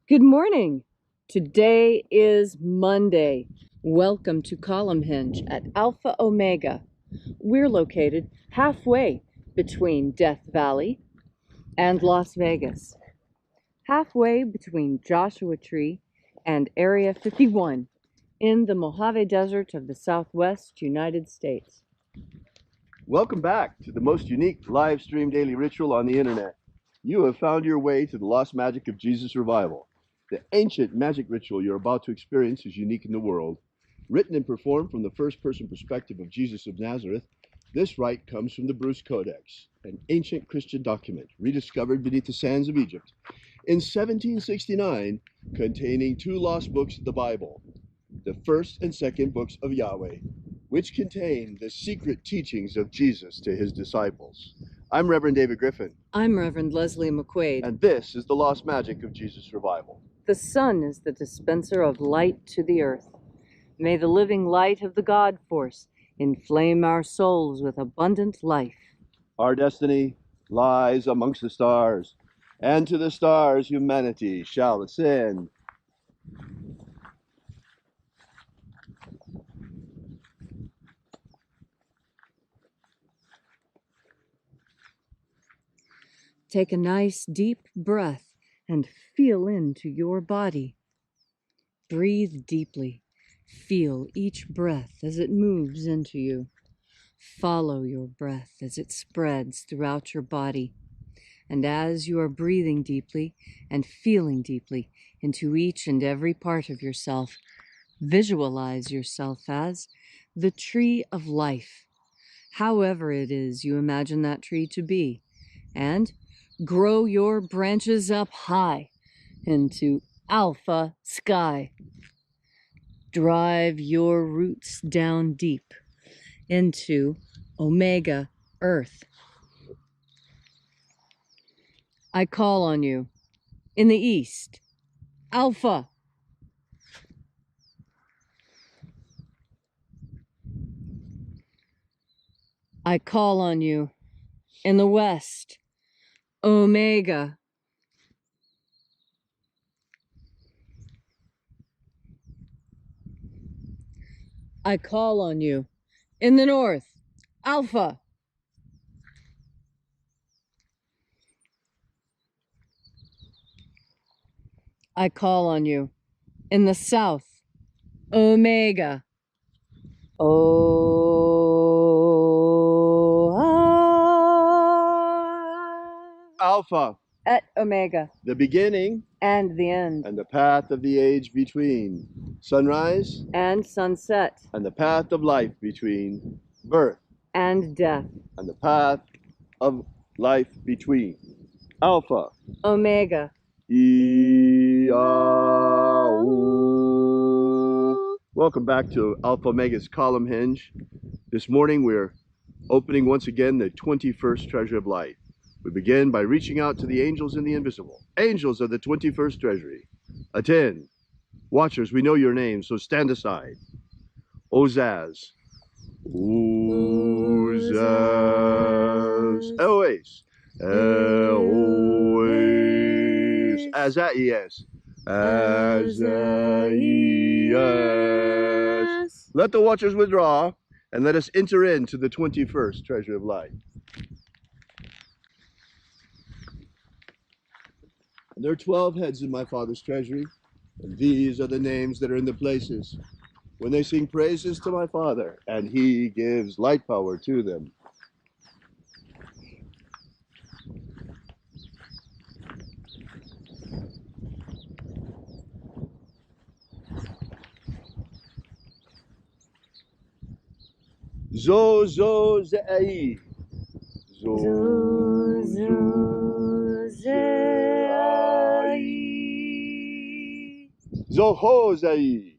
Good morning. Today is Monday. Welcome to Column Hinge at Alpha Omega. We're located halfway between Death Valley and Las Vegas. Halfway between Joshua Tree and Area 51 in the Mojave Desert of the Southwest United States. Welcome back to the most unique live stream daily ritual on the internet. You have found your way to the lost magic of Jesus revival. The ancient magic ritual you're about to experience is unique in the world. Written and performed from the first-person perspective of Jesus of Nazareth, this rite comes from the Bruce Codex, an ancient Christian document rediscovered beneath the sands of Egypt in 1769, containing two lost books of the Bible, the first and second books of Yahweh, which contain the secret teachings of Jesus to his disciples. I'm Reverend David Griffin. I'm Reverend Leslie McQuade. And this is the lost magic of Jesus revival. The sun is the dispenser of light to the earth. May the living light of the God force inflame our souls with abundant life. Our destiny lies amongst the stars, and to the stars humanity shall ascend. Take a nice deep breath and feel into your body. Breathe deeply. Feel each breath as it moves into you. Follow your breath as it spreads throughout your body. And as you are breathing deeply and feeling deeply into each and every part of yourself, visualize yourself as the tree of life, however it is you imagine that tree to be, and grow your branches up high into alpha sky. Drive your roots down deep into omega earth. I call on you in the east, alpha. I call on you in the west, omega. I call on you in the north, alpha. I call on you in the south, omega. Alpha, at omega, the beginning and the end, and the path of the age between, sunrise and sunset, and the path of life between, birth and death, and the path of life between. Alpha, omega, IAOE. Welcome back to Alpha Omega's Column Hinge. This morning we're opening once again the 21st Treasure of Light. We begin by reaching out to the angels in the invisible. Angels of the 21st Treasury. Attend. Watchers, we know your names, so stand aside. Ozaz. Ozaz. Eloes. Eloes. Azaias. Azaias. Let the watchers withdraw, and let us enter into the 21st Treasure of Light. There are 12 heads in my Father's treasury, and these are the names that are in the places when they sing praises to my Father, and he gives light power to them. Zo, zo, ze'ai. Zo, zo, ze'ai. Zoho, ze'ai.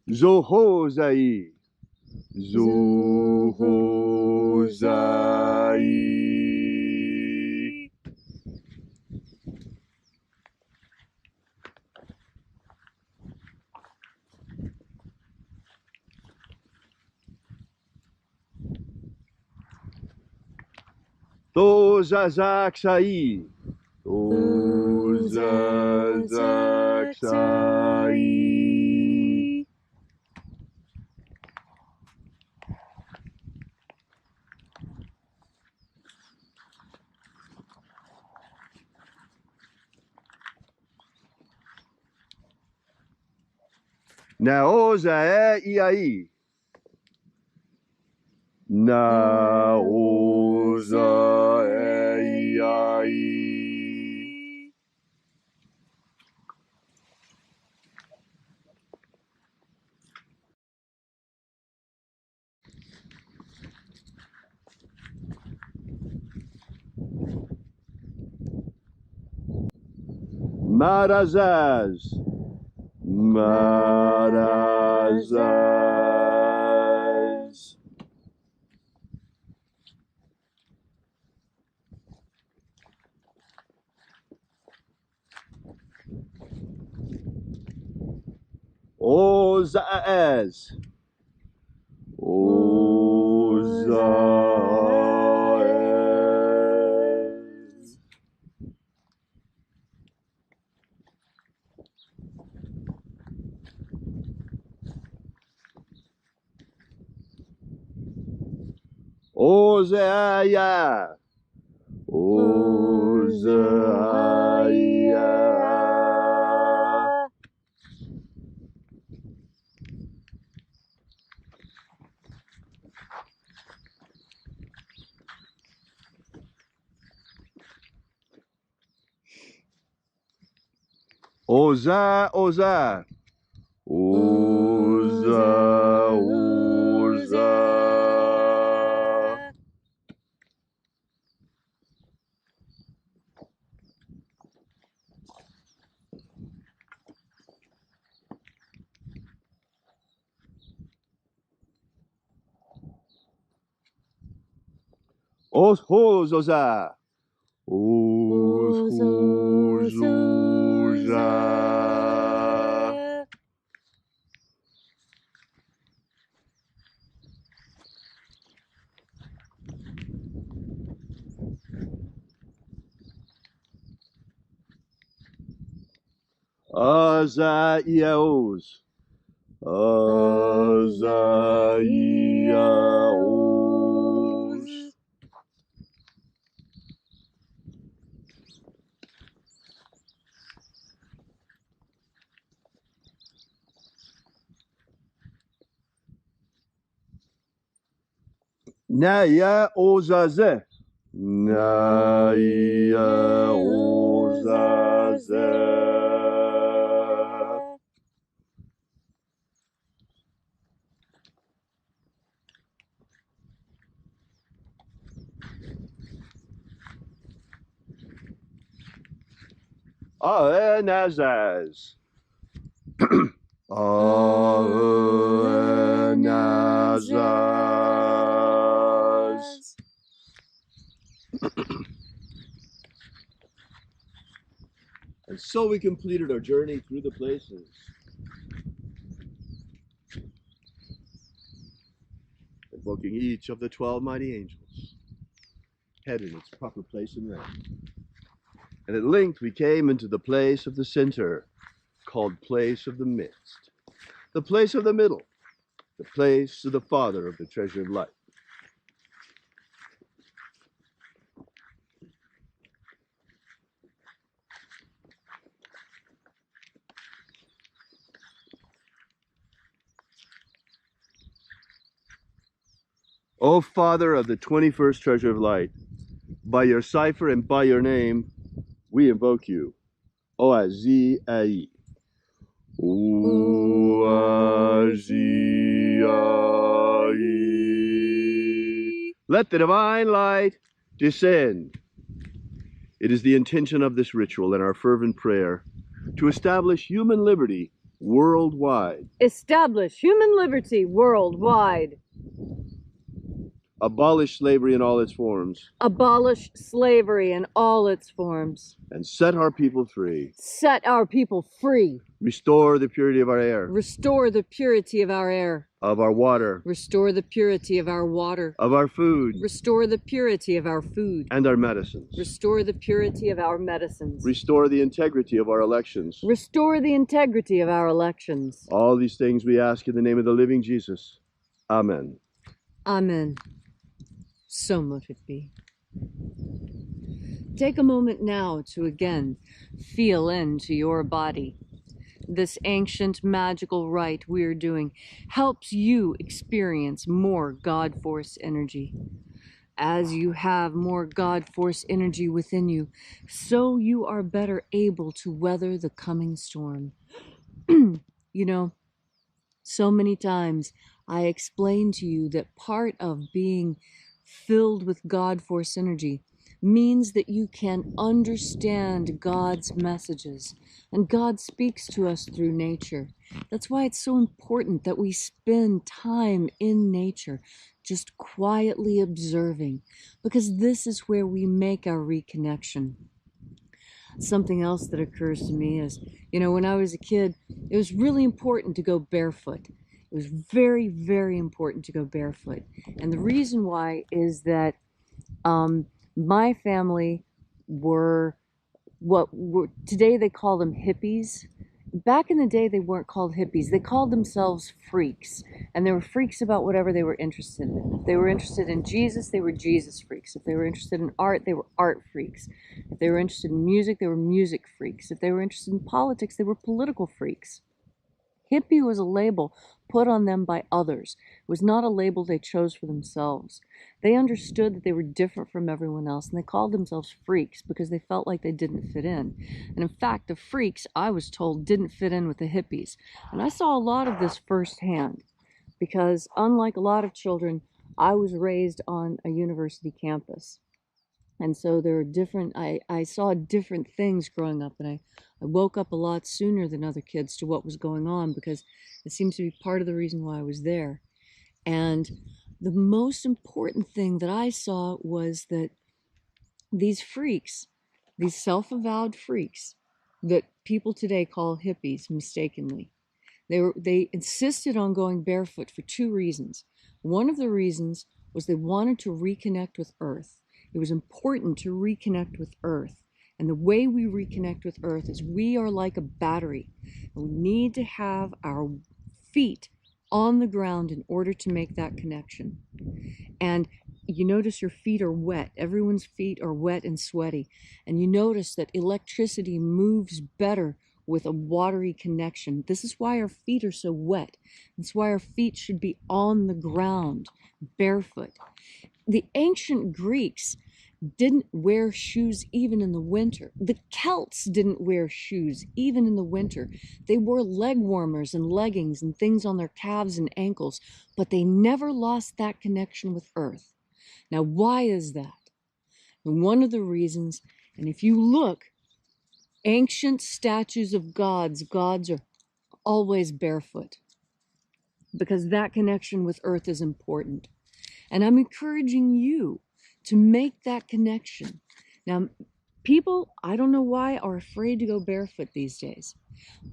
Zoho, ze'ai. Zoho, ze'ai. Tozazaksai. Tozazaksai. Naozae I. Naozae I. Marazaz. Marazaz. Ozaaz. Ozaaz. Ozaaya. Ozaaya. Oza, Oza. Oza, Oza. Oza. Oza. IAOEs. IAOEs. Naya Ozaze. Naya Ozaze. Aenazaz. Aenazaz. And so we completed our journey through the places, invoking each of the 12 mighty angels, head in its proper place and rank. And at length we came into the place of the center, called place of the midst, the place of the middle, the place of the Father of the treasure of life. O Father of the 21st treasure of light, by your cipher and by your name, we invoke you. Oazi Ai. Oazi Ai. Let the divine light descend. It is the intention of this ritual and our fervent prayer to establish human liberty worldwide. Establish human liberty worldwide. Abolish slavery in all its forms. Abolish slavery in all its forms. And set our people free. Set our people free. Restore the purity of our air. Restore the purity of our air. of our water, Restore the purity of our water. of our food, Restore the purity of our food. and our medicines. Restore the purity of our medicines. Restore the integrity of our elections. Restore the integrity of our elections. All these things we ask in the name of the living Jesus. Amen. Amen. So mote it be. Take a moment now to again feel into your body. This ancient magical rite we are doing helps you experience more God Force energy. As you have more God Force energy within you, so you are better able to weather the coming storm. You know, so many times I explain to you that part of being filled with God Force energy means that you can understand God's messages, and God speaks to us through nature. That's why it's so important that we spend time in nature, just quietly observing, because this is where we make our reconnection. Something else that occurs to me is, you know, when I was a kid, it was really important to go barefoot. It was very, very important to go barefoot. And the reason why is that my family were today they call them hippies. Back in the day, they weren't called hippies. They called themselves freaks. And they were freaks about whatever they were interested in. If they were interested in Jesus, they were Jesus freaks. If they were interested in art, they were art freaks. If they were interested in music, they were music freaks. If they were interested in politics, they were political freaks. Hippie was a label put on them by others. It was not a label they chose for themselves. They understood that they were different from everyone else, and they called themselves freaks because they felt like they didn't fit in. And in fact, the freaks, I was told, didn't fit in with the hippies. And I saw a lot of this firsthand because, unlike a lot of children, I was raised on a university campus. And so there are different, I saw different things growing up, and I woke up a lot sooner than other kids to what was going on because it seems to be part of the reason why I was there. And the most important thing that I saw was that these freaks, these self-avowed freaks that people today call hippies mistakenly, they insisted on going barefoot for two reasons. One of the reasons was they wanted to reconnect with Earth. It was important to reconnect with Earth. And the way we reconnect with Earth is we are like a battery. And we need to have our feet on the ground in order to make that connection. And you notice your feet are wet. Everyone's feet are wet and sweaty. And you notice that electricity moves better with a watery connection. This is why our feet are so wet. That's why our feet should be on the ground, barefoot. The ancient Greeks didn't wear shoes even in the winter. The Celts didn't wear shoes even in the winter. They wore leg warmers and leggings and things on their calves and ankles, but they never lost that connection with Earth. Now, why is that? And one of the reasons, and if you look, ancient statues of gods are always barefoot because that connection with Earth is important. And I'm encouraging you to make that connection. Now, people, I don't know why, are afraid to go barefoot these days,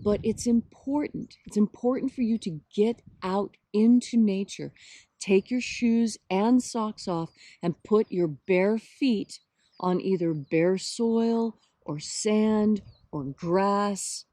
but it's important. It's important for you to get out into nature. Take your shoes and socks off and put your bare feet on either bare soil or sand or grass.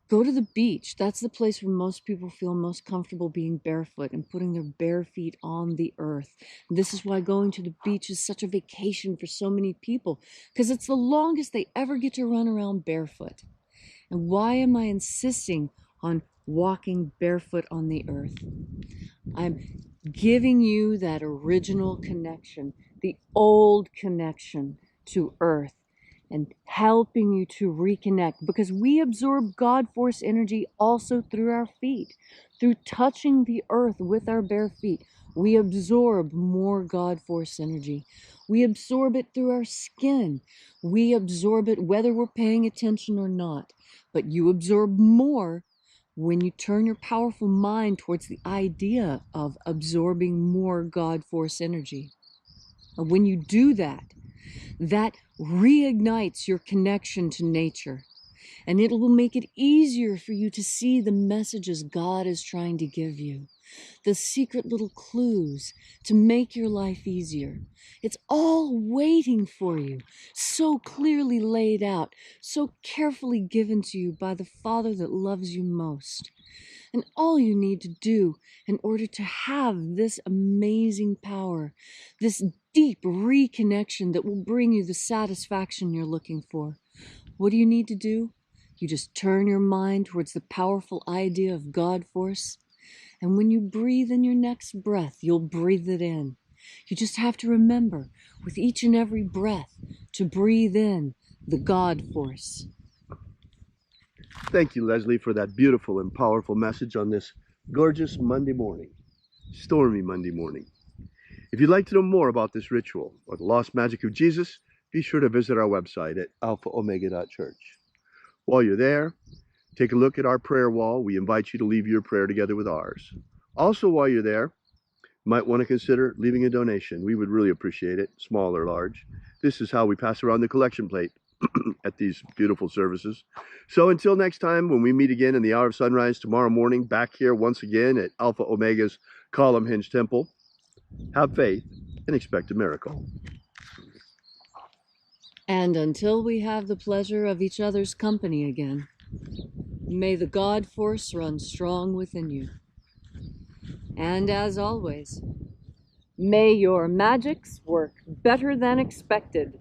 Go to the beach. That's the place where most people feel most comfortable being barefoot and putting their bare feet on the earth. And this is why going to the beach is such a vacation for so many people, because it's the longest they ever get to run around barefoot. And why am I insisting on walking barefoot on the earth? I'm giving you that original connection, the old connection to earth, and helping you to reconnect, because we absorb God Force energy also through our feet. Through touching the earth with our bare feet, we absorb more God Force energy. We absorb it through our skin. We absorb it whether we're paying attention or not. But you absorb more when you turn your powerful mind towards the idea of absorbing more God Force energy. And when you do that, that reignites your connection to nature, and it will make it easier for you to see the messages God is trying to give you. the secret little clues to make your life easier. It's all waiting for you, so clearly laid out, so carefully given to you by the Father that loves you most. And all you need to do in order to have this amazing power, this deep reconnection that will bring you the satisfaction you're looking for, what do you need to do? You just turn your mind towards the powerful idea of God force. And when you breathe in your next breath, you'll breathe it in. You just have to remember with each and every breath to breathe in the God force. Thank you, Leslie, for that beautiful and powerful message on this gorgeous Monday morning, stormy Monday morning. If you'd like to know more about this ritual or the lost magic of Jesus, be sure to visit our website at alphaomega.church. While you're there, take a look at our prayer wall. We invite you to leave your prayer together with ours. Also, while you're there, you might want to consider leaving a donation. We would really appreciate it, small or large. This is how we pass around the collection plate at these beautiful services. So until next time, when we meet again in the hour of sunrise tomorrow morning, back here once again at Alpha Omega's Column Hinge Temple, have faith and expect a miracle. And until we have the pleasure of each other's company again, may the God force run strong within you. And as always, may your magics work better than expected.